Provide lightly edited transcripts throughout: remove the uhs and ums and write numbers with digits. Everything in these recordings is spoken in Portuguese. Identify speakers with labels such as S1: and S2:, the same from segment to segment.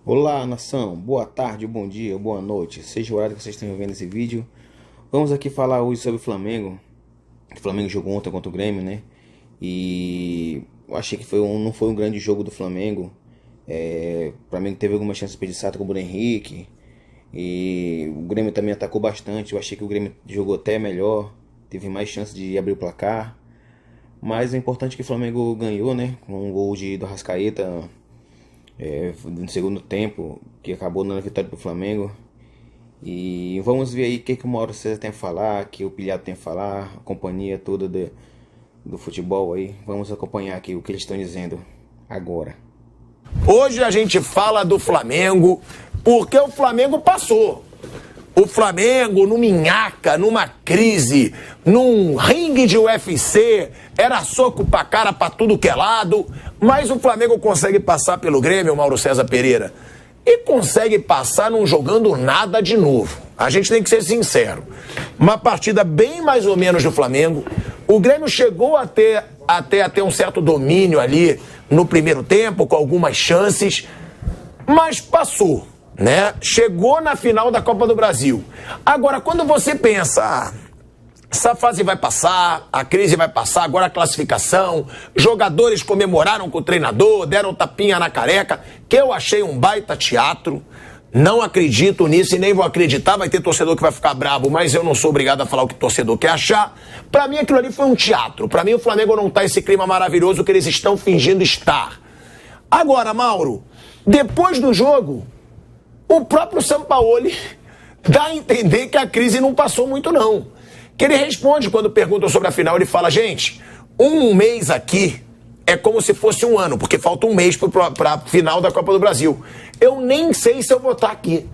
S1: Olá, nação, boa tarde, bom dia, boa noite, seja o horário que vocês estejam vendo esse vídeo. Vamos aqui falar hoje sobre o Flamengo. O Flamengo jogou ontem contra o Grêmio, né? E eu achei que não foi um grande jogo do Flamengo. O Flamengo teve algumas chances desperdiçadas com o Bruno Henrique. E o Grêmio também atacou bastante. Eu achei que o Grêmio jogou até melhor, teve mais chances de abrir o placar. Mas é importante que o Flamengo ganhou, né? Com um gol do Arrascaeta no segundo tempo, que acabou dando a vitória para o Flamengo. E vamos ver aí o que o Mauro César tem a falar, que o Pilhado tem a falar, a companhia toda do futebol aí. Vamos acompanhar aqui o que eles estão dizendo agora.
S2: Hoje a gente fala do Flamengo porque o Flamengo passou. O Flamengo, numa minhaca, numa crise, num ringue de UFC, era soco pra cara pra tudo que é lado, mas o Flamengo consegue passar pelo Grêmio, Mauro César Pereira, e consegue passar não jogando nada de novo. A gente tem que ser sincero. Uma partida bem mais ou menos do Flamengo. O Grêmio chegou a ter um certo domínio ali no primeiro tempo, com algumas chances, mas passou. Né? Chegou na final da Copa do Brasil. Agora, quando você pensa, essa fase vai passar, a crise vai passar, agora a classificação, jogadores comemoraram com o treinador, deram tapinha na careca, que eu achei um baita teatro. Não acredito nisso e nem vou acreditar. Vai ter torcedor que vai ficar bravo, mas eu não sou obrigado a falar o que o torcedor quer achar. Pra mim aquilo ali foi um teatro. Pra mim o Flamengo não tá esse clima maravilhoso que eles estão fingindo estar. Agora, Mauro, depois do jogo, o próprio Sampaoli dá a entender que a crise não passou muito, não. Que ele responde quando perguntam sobre a final, ele fala, gente, um mês aqui é como se fosse um ano, porque falta um mês para a final da Copa do Brasil. Eu nem sei se eu vou estar aqui.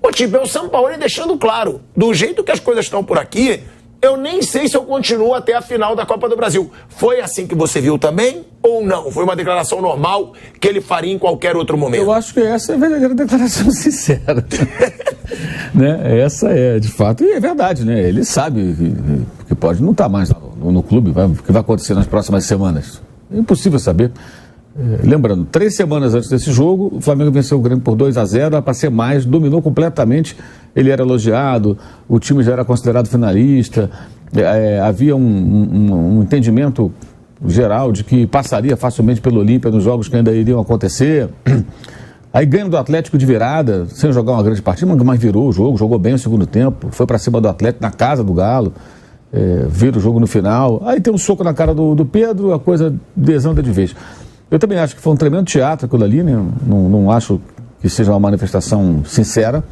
S2: É o Sampaoli deixando claro, do jeito que as coisas estão por aqui, eu nem sei se eu continuo até a final da Copa do Brasil. Foi assim que você viu também ou não? Foi uma declaração normal que ele faria em qualquer outro momento?
S3: Eu acho que essa é a verdadeira declaração sincera. Né? Essa é, de fato, e é verdade, né? Ele sabe que pode não estar mais no clube, o que vai acontecer nas próximas semanas. É impossível saber. Lembrando, 3 semanas antes desse jogo, o Flamengo venceu o Grêmio por 2-0, era para ser mais, dominou completamente, ele era elogiado, o time já era considerado finalista, havia um entendimento geral de que passaria facilmente pelo Olímpia nos jogos que ainda iriam acontecer. Aí ganha do Atlético de virada, sem jogar uma grande partida, mas virou o jogo, jogou bem o segundo tempo, foi para cima do Atlético na casa do Galo, vira o jogo no final. Aí tem um soco na cara do Pedro, a coisa desanda de vez. Eu também acho que foi um tremendo teatro aquilo ali, né? Não acho que seja uma manifestação sincera.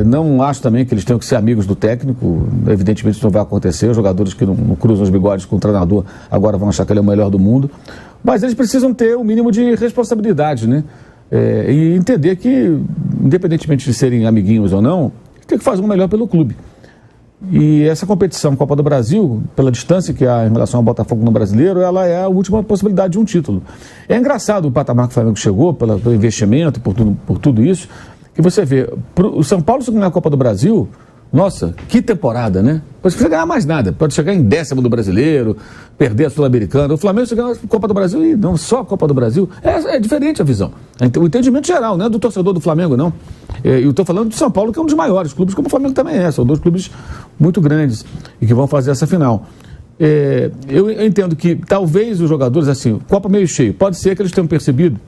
S3: Não acho também que eles tenham que ser amigos do técnico. Evidentemente isso não vai acontecer. Os jogadores que não cruzam os bigodes com o treinador agora vão achar que ele é o melhor do mundo. Mas eles precisam ter o mínimo de responsabilidade, né? E entender que, independentemente de serem amiguinhos ou não, tem que fazer o melhor pelo clube. E essa competição Copa do Brasil, pela distância que há em relação ao Botafogo no Brasileiro, ela é a última possibilidade de um título. É engraçado o patamar que o Flamengo chegou, pelo investimento, por tudo isso, que você vê, o São Paulo se ganhar a Copa do Brasil, nossa, que temporada, né? Pode ganhar mais nada, pode chegar em 10º do Brasileiro, perder a Sul-Americana. O Flamengo se ganhar a Copa do Brasil e não só a Copa do Brasil. É diferente a visão. O entendimento geral, não é do torcedor do Flamengo, não. Eu estou falando do São Paulo, que é um dos maiores clubes, como o Flamengo também é. São 2 clubes muito grandes e que vão fazer essa final. Eu entendo que talvez os jogadores, assim, copa meio cheio, pode ser que eles tenham percebido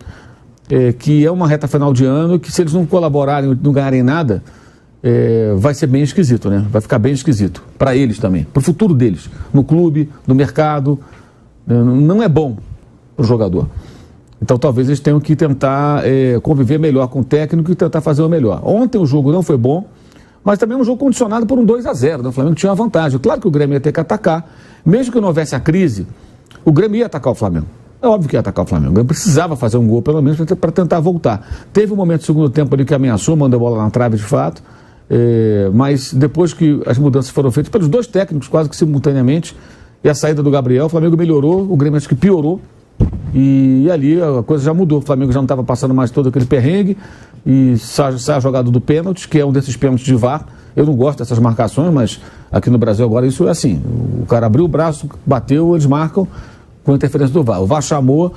S3: que é uma reta final de ano, que se eles não colaborarem, não ganharem nada, vai ser bem esquisito, né? Vai ficar bem esquisito. Para eles também, para o futuro deles, no clube, no mercado. Não é bom para o jogador. Então talvez eles tenham que tentar conviver melhor com o técnico e tentar fazer o melhor. Ontem o jogo não foi bom, mas também um jogo condicionado por um 2-0. Né? O Flamengo tinha uma vantagem. Claro que o Grêmio ia ter que atacar. Mesmo que não houvesse a crise, o Grêmio ia atacar o Flamengo. É óbvio que ia atacar o Flamengo. O Grêmio precisava fazer um gol, pelo menos, para tentar voltar. Teve um momento do segundo tempo ali que ameaçou, mandou a bola na trave de fato. Mas depois que as mudanças foram feitas pelos 2 técnicos, quase que simultaneamente, e a saída do Gabriel, o Flamengo melhorou, o Grêmio acho que piorou. E ali a coisa já mudou. O Flamengo já não estava passando mais todo aquele perrengue. E sai a jogada do pênalti, que é um desses pênaltis de VAR. Eu não gosto dessas marcações, mas aqui no Brasil agora isso é assim. O cara abriu o braço, bateu, eles marcam. com a interferência do VAR. O VAR chamou,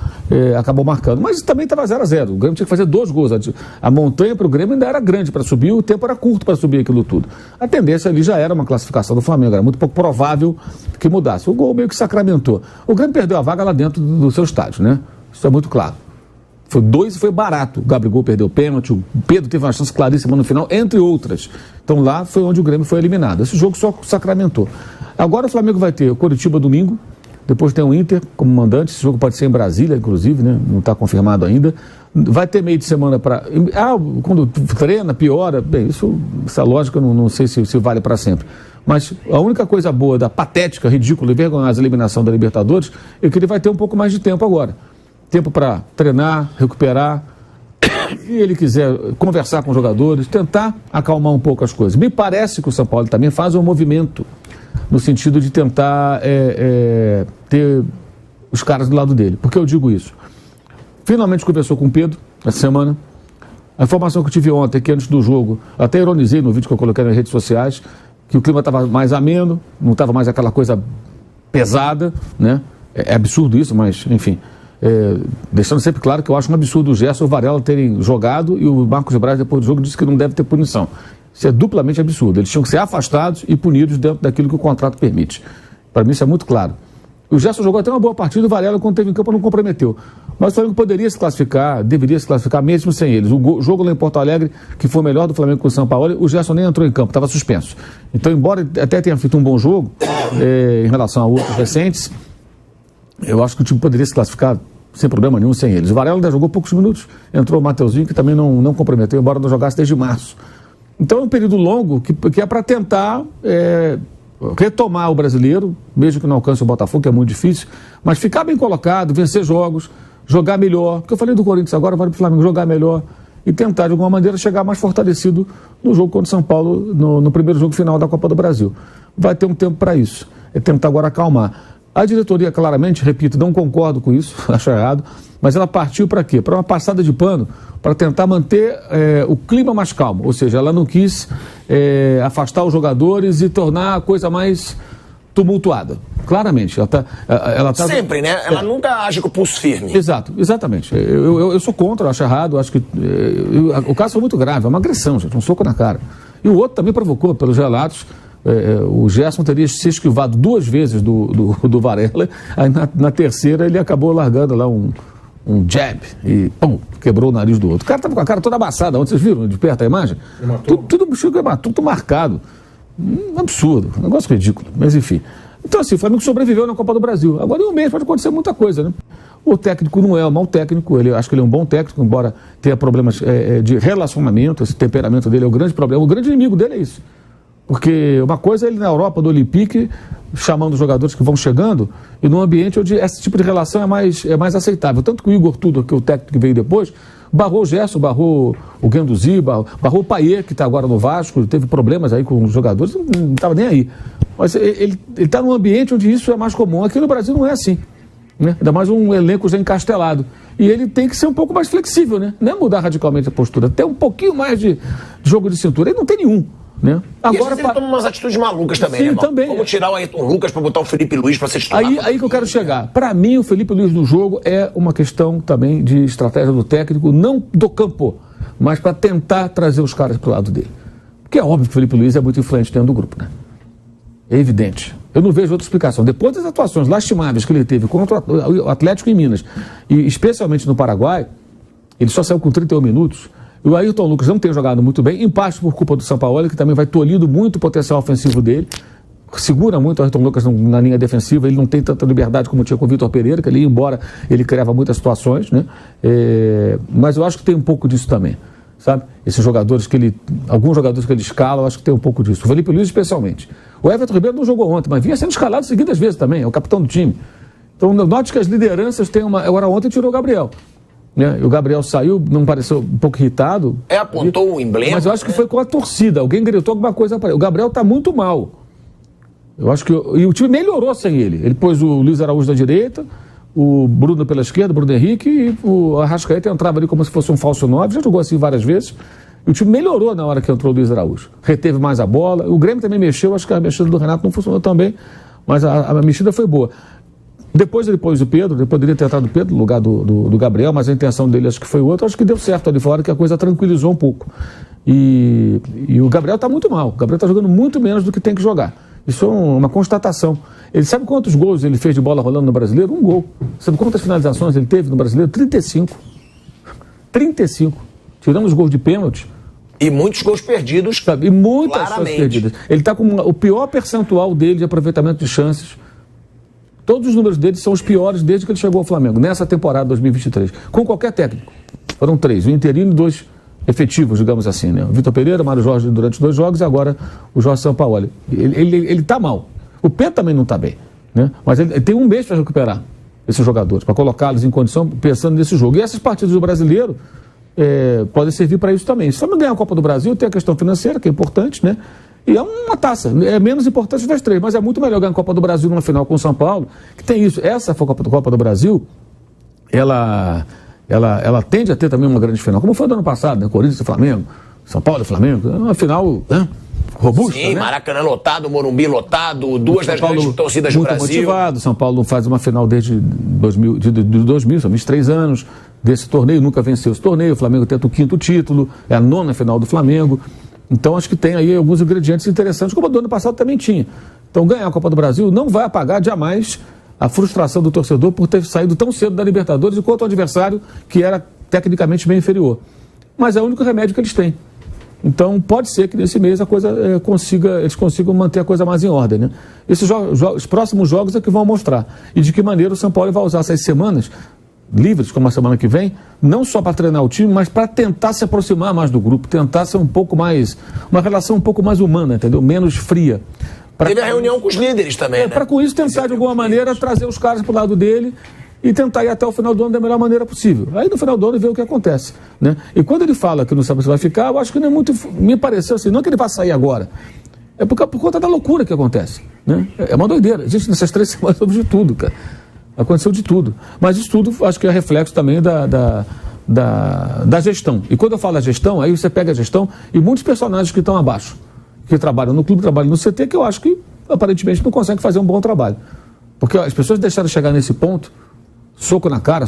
S3: acabou marcando. Mas também estava 0-0. O Grêmio tinha que fazer 2 gols. A montanha para o Grêmio ainda era grande para subir, o tempo era curto para subir aquilo tudo. A tendência ali já era uma classificação do Flamengo, era muito pouco provável que mudasse. O gol meio que sacramentou. O Grêmio perdeu a vaga lá dentro do seu estádio, né? Isso é muito claro. Foi 2 e foi barato. O Gabigol perdeu o pênalti, o Pedro teve uma chance claríssima no final, entre outras. Então lá foi onde o Grêmio foi eliminado. Esse jogo só sacramentou. Agora o Flamengo vai ter o Coritiba domingo, depois tem o Inter como mandante. Esse jogo pode ser em Brasília, inclusive, né? Não está confirmado ainda. Vai ter meio de semana para... quando treina, piora. Bem, essa lógica não sei se vale para sempre. Mas a única coisa boa da patética, ridícula e vergonhosa eliminação da Libertadores é que ele vai ter um pouco mais de tempo agora. Tempo para treinar, recuperar, se ele quiser conversar com os jogadores, tentar acalmar um pouco as coisas. Me parece que o São Paulo também faz um movimento no sentido de tentar ter os caras do lado dele. Por que eu digo isso? Finalmente conversou com o Pedro essa semana. A informação que eu tive ontem é que antes do jogo, até ironizei no vídeo que eu coloquei nas redes sociais, que o clima estava mais ameno, não estava mais aquela coisa pesada, né? É absurdo isso, mas enfim... deixando sempre claro que eu acho um absurdo o Gerson e o Varela terem jogado e o Marcos Braz depois do jogo disse que não deve ter punição. Isso é duplamente absurdo. Eles tinham que ser afastados e punidos dentro daquilo que o contrato permite. Para mim isso é muito claro. O Gerson jogou até uma boa partida, o Varela quando teve em campo não comprometeu. Mas o Flamengo poderia se classificar, deveria se classificar mesmo sem eles. O jogo lá em Porto Alegre, que foi o melhor do Flamengo com o São Paulo, o Gerson nem entrou em campo, estava suspenso. Então, embora até tenha feito um bom jogo, em relação a outros recentes, eu acho que o time poderia se classificar sem problema nenhum sem eles. O Varela ainda jogou poucos minutos, entrou o Mateuzinho, que também não comprometeu, embora não jogasse desde março. Então é um período longo que é para tentar retomar o brasileiro, mesmo que não alcance o Botafogo, que é muito difícil, mas ficar bem colocado, vencer jogos, jogar melhor, porque eu falei do Corinthians agora, vale para o Flamengo jogar melhor e tentar de alguma maneira chegar mais fortalecido no jogo contra o São Paulo, no primeiro jogo final da Copa do Brasil. Vai ter um tempo para isso, é tentar agora acalmar. A diretoria, claramente, repito, não concordo com isso, acho errado, mas ela partiu para quê? Para uma passada de pano, para tentar manter o clima mais calmo, ou seja, ela não quis afastar os jogadores e tornar a coisa mais tumultuada, claramente. Ela tá...
S2: Sempre, né? Ela nunca age com o pulso firme.
S3: Exato, exatamente. Eu sou contra, eu acho errado, acho que o caso foi muito grave, é uma agressão, gente, um soco na cara. E o outro também provocou, pelos relatos. O Gerson teria se esquivado 2 vezes do Varela, aí na terceira ele acabou largando lá um jab e pum, quebrou o nariz do outro. O cara estava com a cara toda amassada, onde vocês viram de perto a imagem? Tudo marcado. Absurdo, um negócio ridículo, mas enfim. Então assim, o Flamengo sobreviveu na Copa do Brasil. Agora em um mês pode acontecer muita coisa, né? O técnico não é um mau técnico, acho que ele é um bom técnico, embora tenha problemas de relacionamento, esse temperamento dele é o grande problema, o grande inimigo dele é isso. Porque uma coisa é ele na Europa, do Olympique, chamando os jogadores que vão chegando, e num ambiente onde esse tipo de relação é mais aceitável. Tanto que o Igor Tudor, que é o técnico que veio depois, barrou o Gerson, barrou o Guendouzi, barrou o Payet, que está agora no Vasco, teve problemas aí com os jogadores, não estava nem aí. Mas ele está num ambiente onde isso é mais comum. Aqui no Brasil não é assim, né? Ainda mais um elenco já encastelado. E ele tem que ser um pouco mais flexível, né? Não é mudar radicalmente a postura, ter um pouquinho mais de jogo de cintura. Ele não tem nenhum. Né?
S2: Agora, ele toma umas atitudes malucas também,
S3: sim,
S2: né, irmão?
S3: Também.
S2: Como tirar o Ayrton Lucas para botar o Felipe Luiz para ser titular.
S3: Aí que eu quero chegar. Para mim, o Felipe Luiz no jogo é uma questão também de estratégia do técnico, não do campo, mas para tentar trazer os caras para o lado dele. Porque é óbvio que o Felipe Luiz é muito influente dentro do grupo, né? É evidente. Eu não vejo outra explicação. Depois das atuações lastimáveis que ele teve contra o Atlético em Minas, e especialmente no Paraguai, ele só saiu com 31 minutos. O Ayrton Lucas não tem jogado muito bem, em parte por culpa do Sampaoli, que também vai tolhindo muito o potencial ofensivo dele, segura muito o Ayrton Lucas na linha defensiva, ele não tem tanta liberdade como tinha com o Vitor Pereira, que ele ia embora, ele criava muitas situações, né? Mas eu acho que tem um pouco disso também, sabe? Esses jogadores alguns jogadores que ele escala, eu acho que tem um pouco disso. O Felipe Luiz especialmente. O Everton Ribeiro não jogou ontem, mas vinha sendo escalado seguidas vezes também, é o capitão do time. Então, note que as lideranças têm uma... Agora ontem tirou o Gabriel. Né? O Gabriel saiu, não pareceu um pouco irritado.
S2: Apontou o emblema.
S3: Mas eu acho que foi com a torcida. Alguém gritou alguma coisa para ele. O Gabriel está muito mal. Eu acho que. E o time melhorou sem ele. Ele pôs o Luiz Araújo da direita, o Bruno pela esquerda, o Bruno Henrique, e o Arrascaeta entrava ali como se fosse um falso 9. Já jogou assim várias vezes. E o time melhorou na hora que entrou o Luiz Araújo. Reteve mais a bola. O Grêmio também mexeu. Acho que a mexida do Renato não funcionou tão bem, mas a mexida foi boa. Depois ele pôs o Pedro, ele poderia ter entrado o Pedro no lugar do Gabriel, mas a intenção dele acho que foi outra. Acho que deu certo ali fora, que a coisa tranquilizou um pouco. E o Gabriel está muito mal. O Gabriel está jogando muito menos do que tem que jogar. Isso é uma constatação. Ele sabe quantos gols ele fez de bola rolando no Brasileiro? Um gol. Sabe quantas finalizações ele teve no Brasileiro? 35. 35. Tirando os gols de pênalti.
S2: E muitos gols perdidos.
S3: Sabe? E muitas gols perdidas. Ele está com o pior percentual dele de aproveitamento de chances. Todos os números dele são os piores desde que ele chegou ao Flamengo, nessa temporada 2023. Com qualquer técnico. Foram 3, o interino e 2 efetivos, digamos assim, né? O Vitor Pereira, Mário Jorge durante 2 jogos e agora o Jorge Sampaoli. Ele está mal. O Pedro também não está bem, né? Mas ele tem um mês para recuperar esses jogadores, para colocá-los em condição pensando nesse jogo. E essas partidas do Brasileiro podem servir para isso também. Se não ganhar a Copa do Brasil, tem a questão financeira, que é importante, né? E é uma taça, é menos importante das 3, mas é muito melhor ganhar a Copa do Brasil numa final com o São Paulo, que tem isso. Essa Copa do Brasil, ela tende a ter também uma grande final, como foi do ano passado, né? Corinthians e Flamengo, São Paulo e Flamengo, uma final, né? Robusta.
S2: Sim,
S3: né?
S2: Maracanã lotado, Morumbi lotado, 2 das grandes torcidas do Brasil.
S3: Motivado. São Paulo não faz uma final desde 2000, são 23 anos desse torneio, nunca venceu esse torneio. O Flamengo tenta o 5º título, é a 9ª final do Flamengo. Então acho que tem aí alguns ingredientes interessantes, como o do ano passado também tinha. Então ganhar a Copa do Brasil não vai apagar jamais a frustração do torcedor por ter saído tão cedo da Libertadores enquanto o adversário que era tecnicamente bem inferior. Mas é o único remédio que eles têm. Então pode ser que nesse mês a coisa eles consigam manter a coisa mais em ordem, né? Os próximos jogos é que vão mostrar. E de que maneira o São Paulo vai usar essas semanas livres, como a semana que vem, não só para treinar o time, mas para tentar se aproximar mais do grupo, tentar ser um pouco mais, uma relação um pouco mais humana, entendeu? Menos fria.
S2: Teve a reunião com os líderes também, né?
S3: Para com isso tentar de alguma maneira trazer os caras para o lado dele e tentar ir até o final do ano da melhor maneira possível. Aí no final do ano ver o que acontece, né? E quando ele fala que não sabe se vai ficar, eu acho que não é muito, me pareceu assim, não que ele vai sair agora, é por conta da loucura que acontece, né? É uma doideira. Gente, nessas 3 semanas soube de tudo, cara. Aconteceu de tudo. Mas isso tudo acho que é reflexo também da gestão. E quando eu falo da gestão, aí você pega a gestão e muitos personagens que estão abaixo, que trabalham no clube, trabalham no CT, que eu acho que aparentemente não conseguem fazer um bom trabalho. Porque as pessoas deixaram de chegar nesse ponto, soco na cara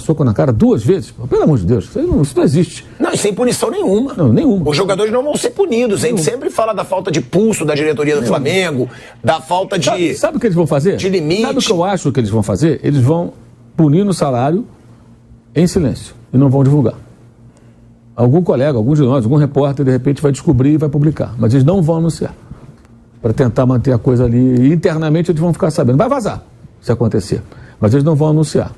S3: 2 vezes. Pelo amor de Deus, isso não existe.
S2: Não, e sem punição nenhuma.
S3: Não, nenhuma.
S2: Os jogadores não vão ser punidos. A gente sempre fala da falta de pulso da diretoria do Flamengo, da falta de...
S3: Sabe o que eles vão fazer?
S2: De limite.
S3: Sabe o que eu acho que eles vão fazer? Eles vão punir no salário em silêncio e não vão divulgar. Algum colega, algum de nós, algum repórter, de repente vai descobrir e vai publicar. Mas eles não vão anunciar. Para tentar manter a coisa ali. E internamente eles vão ficar sabendo. Vai vazar se acontecer. Mas eles não vão anunciar.